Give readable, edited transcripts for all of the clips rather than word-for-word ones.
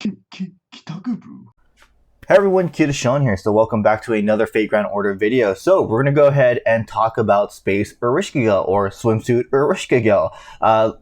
Hey everyone, KitaSean here, so welcome back to another Fate Grand Order video. So we're going to go ahead and talk about Space Ereshkigal, or Swimsuit Ereshkigal,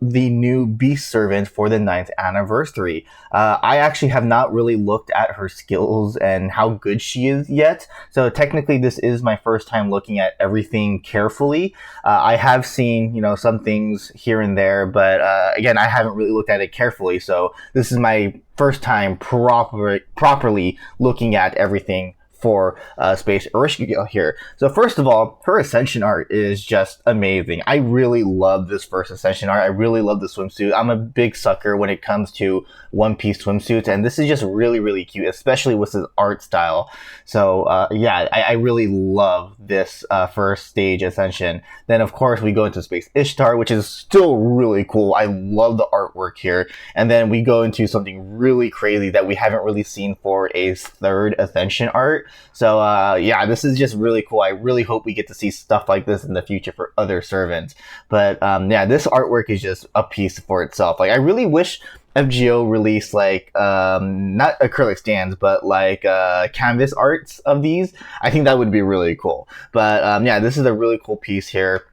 the new Beast Servant for the 9th anniversary. I actually have not really looked at her skills and how good she is yet, so technically this is my first time looking at everything carefully. I have seen, some things here and there, but again, I haven't really looked at it carefully, so this is my first time properly looking at everything for Space Ereshkigal here. So first of all, her Ascension art is just amazing. I really love this first Ascension art. I really love the swimsuit. I'm a big sucker when it comes to One Piece swimsuits, and this is just really, really cute, especially with his art style. So yeah, I really love this first stage Ascension. Then of course we go into Space Ishtar, which is still really cool. I love the artwork here. And then we go into something really crazy that we haven't really seen for a third Ascension art. So yeah, this is just really cool. I really hope we get to see stuff like this in the future for other servants. But yeah, this artwork is just a piece for itself. Like, I really wish FGO released like not acrylic stands, but like canvas arts of these. I think that would be really cool. But yeah, this is a really cool piece here.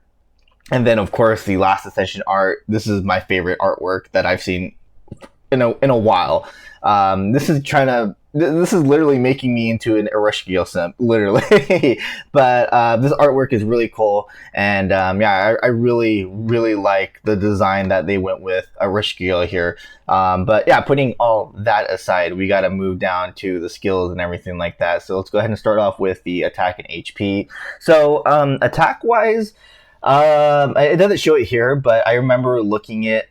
And then of course the last Ascension art. This is my favorite artwork that I've seen in a while. This is literally making me into an Ereshkigal simp, literally. But this artwork is really cool, and yeah, I really, really like the design that they went with Ereshkigal here. But yeah, putting all that aside, we got to move down to the skills and everything like that. So let's go ahead and start off with the attack and HP. So attack-wise, it doesn't show it here, but I remember looking at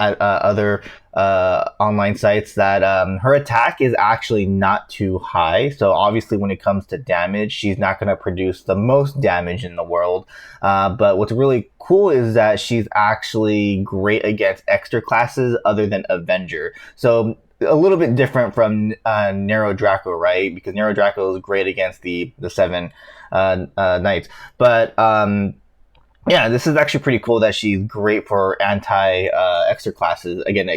other online sites that her attack is actually not too high. So obviously when it comes to damage, she's not going to produce the most damage in the world. But what's really cool is that she's actually great against extra classes other than Avenger. So a little bit different from Nero Draco, right? Because Nero Draco is great against the 7 knights. But yeah, this is actually pretty cool that she's great for extra classes, again,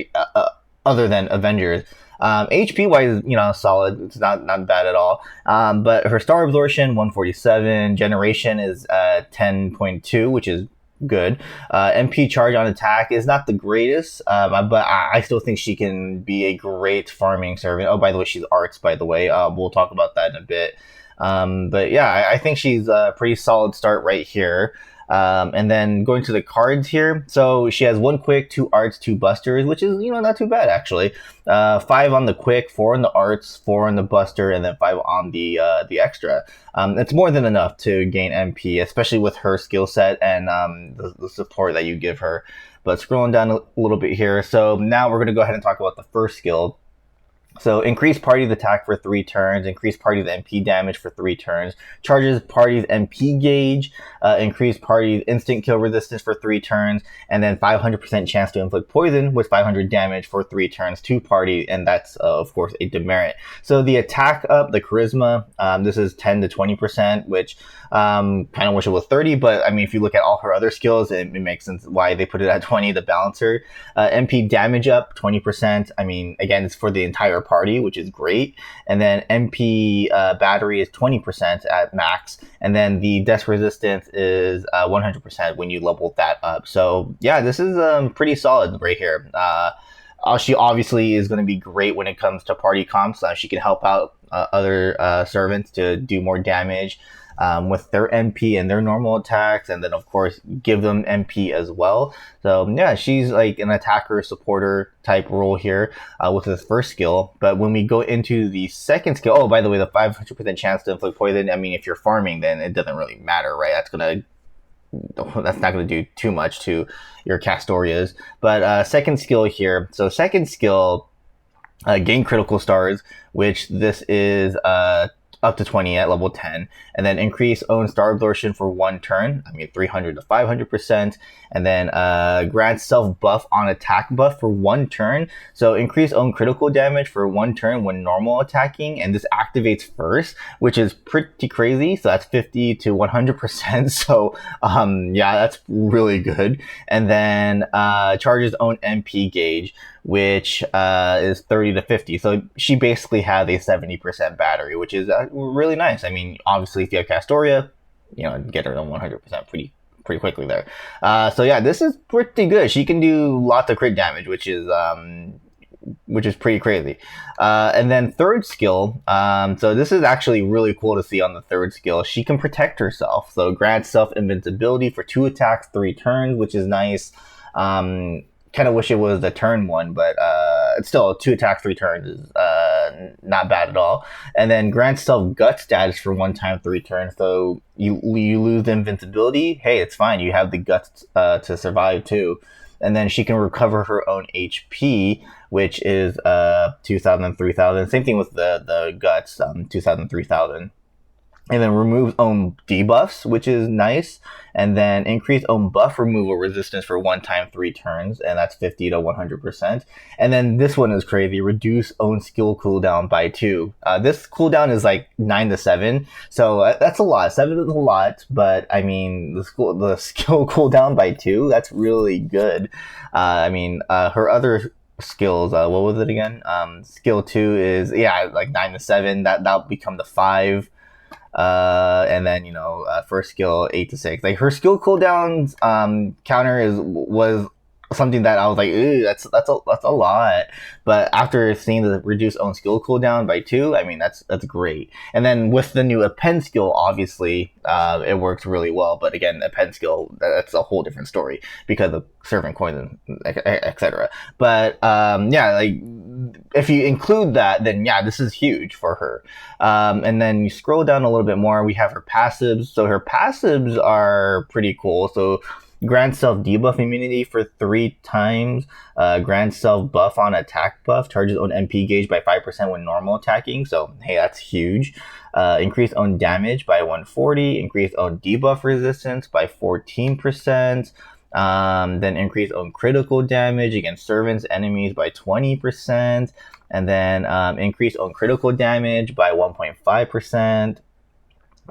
other than Avengers. HP wise, solid. It's not bad at all. But her star absorption 147, generation is 10.2, which is good. MP charge on attack is not the greatest, but I still think she can be a great farming servant. Oh, by the way, she's arts, by the way. We'll talk about that in a bit. But yeah, I think she's a pretty solid start right here. And then going to the cards here, so she has 1 quick, 2 arts, 2 busters, which is not too bad actually. 5 on the quick, 4 on the arts, 4 on the buster, and then 5 on the extra. It's more than enough to gain MP, especially with her skill set and the support that you give her. But scrolling down a little bit here, so now we're going to go ahead and talk about the first skill. So increase party's attack for 3 turns, increase party's MP damage for 3 turns, charges party's MP gauge, increase party's instant kill resistance for 3 turns, and then 500% chance to inflict poison with 500 damage for 3 turns to party, and that's of course a demerit. So the attack up, the charisma, this is 10 to 20%, which kind of wish it was 30, but I mean, if you look at all her other skills, it makes sense why they put it at 20, the balancer. MP damage up 20%. I mean, again, it's for the entire party, which is great. And then MP battery is 20% at max, and then the death resistance is 100% when you level that up. So yeah, this is pretty solid right here. She obviously is going to be great when it comes to party comps. She can help out other servants to do more damage with their MP and their normal attacks, and then of course give them MP as well. So yeah, she's like an attacker supporter type role here with this first skill. But when we go into the second skill, oh, by the way, the 500% chance to inflict poison, I mean, if you're farming, then it doesn't really matter, right? That's not going to do too much to your Castorias. But second skill here, so second skill, gain critical stars, which this is up to 20 at level 10, and then increase own star absorption for 1 turn. I mean, 300 to 500%, and then grant self buff on attack buff for 1 turn. So increase own critical damage for 1 turn when normal attacking, and this activates first, which is pretty crazy. So that's 50 to 100%. So yeah, that's really good. And then charges own MP gauge, which is 30 to 50. So she basically has a 70% battery, which is really nice. I mean, obviously, if you have Castoria, get her to 100% pretty quickly there. So yeah, this is pretty good. She can do lots of crit damage, which is pretty crazy. And then third skill, so this is actually really cool to see on the third skill. She can protect herself, so grants self invincibility for 2 attacks, 3 turns, which is nice. Kind of wish it was the turn one, but it's still 2 attacks, 3 turns is not bad at all. And then grants self gut status for 1 time, 3 turns. So you lose the invincibility. Hey, it's fine. You have the guts to survive too. And then she can recover her own HP, which is 2,000, 3,000. Same thing with the guts, 2,000, 3,000. And then removes own debuffs, which is nice. And then increase own buff removal resistance for 1 time, 3 turns, and that's 50 to 100%. And then this one is crazy: reduce own skill cooldown by 2. This cooldown is like 9 to 7, so that's a lot. 7 is a lot, but I mean the skill cooldown by 2, that's really good. Her other skills, what was it again? Skill 2 is like 9 to 7. That'll become the 5. And then first skill 8 to 6. Like her skill cooldowns counter was something that I was like, ooh, that's a lot. But after seeing the reduce own skill cooldown by 2, I mean that's great. And then with the new append skill, obviously it works really well. But again, append skill, that's a whole different story because of servant coins and etc. But like if you include that, then this is huge for her. And then you scroll down a little bit more, we have her passives. So her passives are pretty cool. So grant self debuff immunity for 3 times. Grant self buff on attack buff. Charges own MP gauge by 5% when normal attacking. So hey, that's huge. Increase own damage by 140. Increase own debuff resistance by 14%. Then increase own critical damage against servants enemies by 20%. And then increase own critical damage by 1.5%.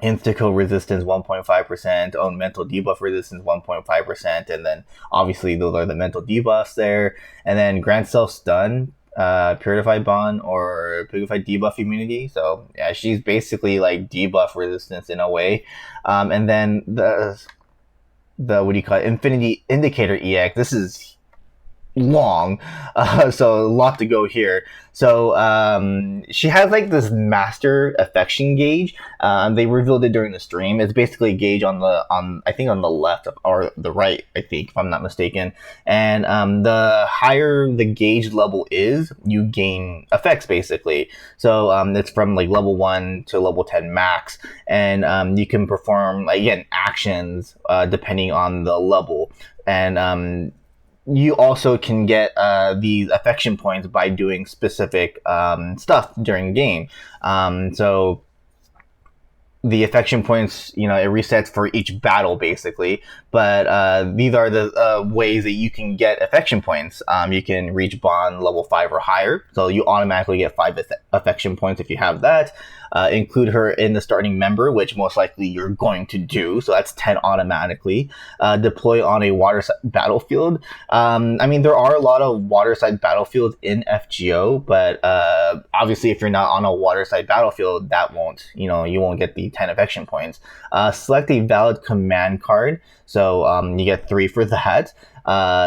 Insta-kill resistance 1.5%, own mental debuff resistance 1.5%, and then obviously those are the mental debuffs there. And then grant self stun, purified bond, or purified debuff immunity. So yeah, she's basically like debuff resistance in a way. And then the what do you call it? Infinity Indicator EX. This is long, so a lot to go here. So she has like this master affection gauge. They revealed it during the stream. It's basically a gauge on I think on the left or the right, I think, if I'm not mistaken. And the higher the gauge level is, you gain effects basically. So it's from like level 1 to level 10 max, and you can perform again actions depending on the level. And you also can get these affection points by doing specific stuff during the game. So the affection points, it resets for each battle basically. But these are the ways that you can get affection points. You can reach bond level 5 or higher, so you automatically get 5 affection points if you have that. Include her in the starting member, which most likely you're going to do, so that's 10 automatically. Deploy on a waterside battlefield. There are a lot of waterside battlefields in FGO, but obviously if you're not on a waterside battlefield, that won't, you won't get the 10 affection points. Select a valid command card, so you get 3 for that.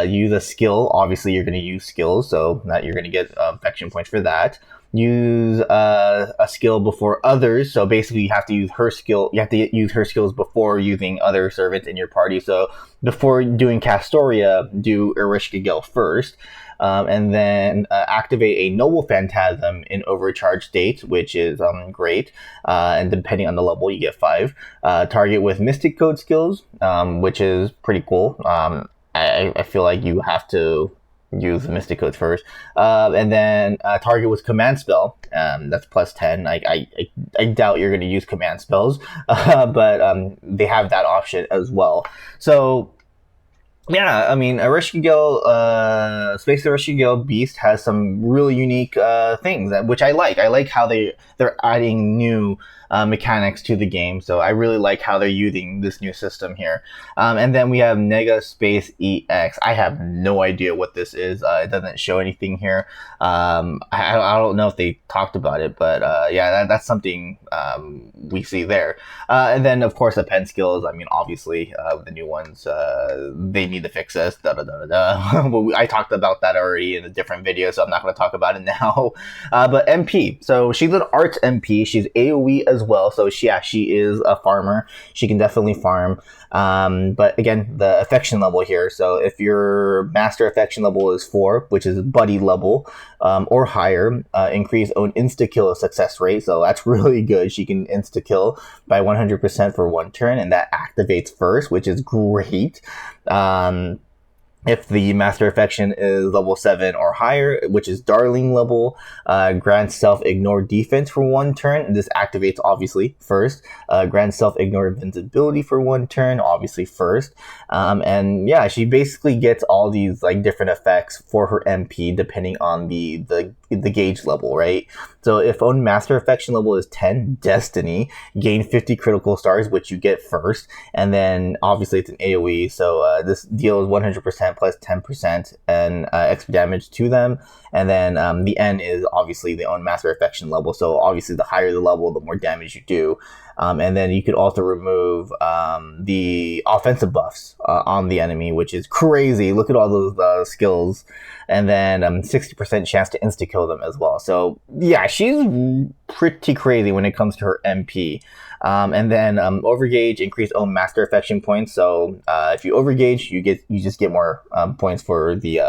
Use a skill. Obviously you're going to use skills, so that you're going to get affection points for that. Use a skill before others, so basically you have to use her skill. You have to use her skills before using other servants in your party. So before doing Castoria, do Ereshkigal first, and then activate a Noble Phantasm in overcharged state, which is great. And depending on the level, you get 5. Target with Mystic Code skills, which is pretty cool. I feel like you have to use Mystic Codes first, and then target with command spell. That's plus 10. I doubt you're going to use command spells, but they have that option as well. So Yeah, I mean, Ereshkigal, Space Ereshkigal Beast has some really unique things which I like. I like how they're adding new mechanics to the game, so I really like how they're using this new system here. And then we have Nega Space EX. I have no idea what this is. It doesn't show anything here. I don't know if they talked about it, but yeah, that's something we see there. And then, of course, the pen skills. I mean, obviously, the new ones, they need to fix this. Da da da da da. Well, I talked about that already in a different video, so I'm not going to talk about it now. But MP. So she's an art MP. She's AoE as well. So she is a farmer. She can definitely farm. But again, the affection level here. So if your master affection level is 4, which is buddy level, or higher, increase own insta kill success rate. So that's really good. She can insta kill by 100% for 1 turn, and that activates first, which is great. If the Master Affection is level 7 or higher, which is Darling level, grants self-ignore defense for 1 turn. This activates, obviously, first. Grants self-ignore invincibility for 1 turn, obviously, first. And yeah, she basically gets all these like different effects for her MP depending on the gauge level, right? So if own Master Affection level is 10, Destiny, gain 50 critical stars, which you get first. And then, obviously, it's an AoE, so this deals 100% plus 10% and extra damage to them. And then the N is obviously the own Master Affection level. So obviously, the higher the level, the more damage you do. And then you could also remove the offensive buffs on the enemy, which is crazy. Look at all those skills. And then 60% chance to insta kill them as well. So yeah, she's pretty crazy when it comes to her MP. And then overgauge, increase own master affection points. So if you overgauge, you just get more points for the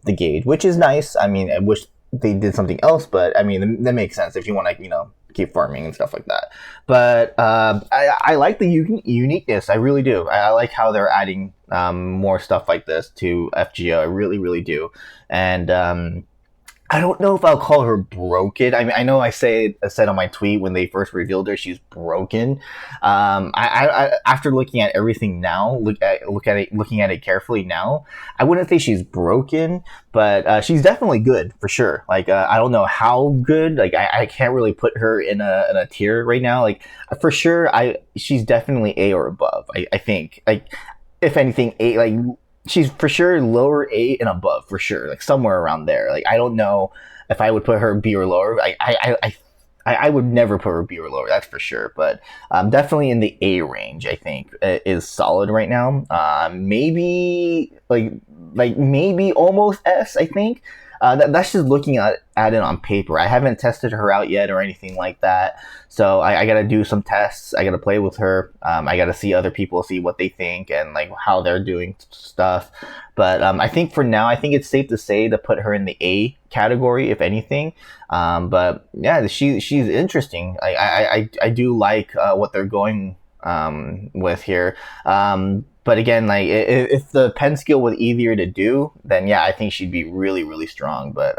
gauge, which is nice. I mean, I wish they did something else, but I mean that makes sense if you want to keep farming and stuff like that. But I like the uniqueness. I really do. I like how they're adding more stuff like this to FGO. I really, really do. And I don't know if I'll call her broken. I mean, I know I said on my tweet when they first revealed her, she's broken. I after looking at everything now, looking at it carefully now, I wouldn't say she's broken, but she's definitely good for sure. Like I don't know how good. Like I can't really put her in a tier right now. Like for sure, she's definitely A or above. I think like if anything A like she's for sure lower A and above for sure, like somewhere around there. Like I don't know if I would put her B or lower. I would never put her B or lower, that's for sure. But definitely in the A range, I think is solid right now. Maybe maybe almost S. I think. That's just looking at it on paper. I haven't tested her out yet or anything like that. So I got to do some tests. I got to play with her. I got to see other people, see what they think and like how they're doing stuff. But I think for now, I think it's safe to say to put her in the A category, if anything. But yeah, she's interesting. I do like what they're going with here. But again, like if the pen skill was easier to do, then yeah, I think she'd be really, really strong. But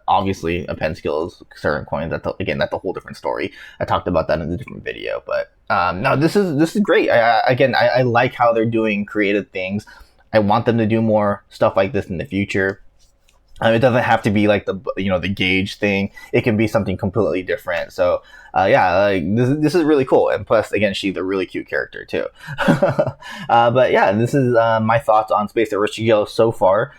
obviously, a pen skill is certain coins. That's a whole different story. I talked about that in a different video. But no, this is great. I like how they're doing creative things. I want them to do more stuff like this in the future. It doesn't have to be like the gauge thing. It can be something completely different. So yeah, like this is really cool. And plus, again, she's a really cute character too. But yeah, this is my thoughts on Space Ereshkigal so far.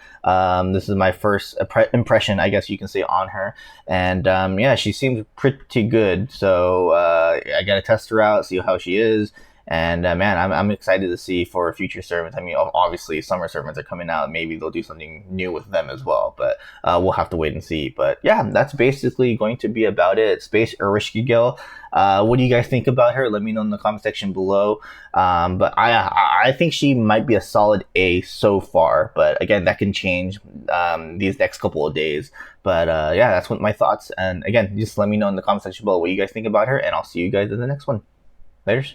This is my first impression, I guess you can say, on her. And yeah, she seems pretty good. So I gotta test her out, see how she is. And man, I'm excited to see for future servants. I mean, obviously, summer servants are coming out. Maybe they'll do something new with them as well. But we'll have to wait and see. But yeah, that's basically going to be about it. Space Ereshkigal. What do you guys think about her? Let me know in the comment section below. But I think she might be a solid A so far. But again, that can change these next couple of days. But yeah, that's what my thoughts. And again, just let me know in the comment section below what you guys think about her. And I'll see you guys in the next one. Later.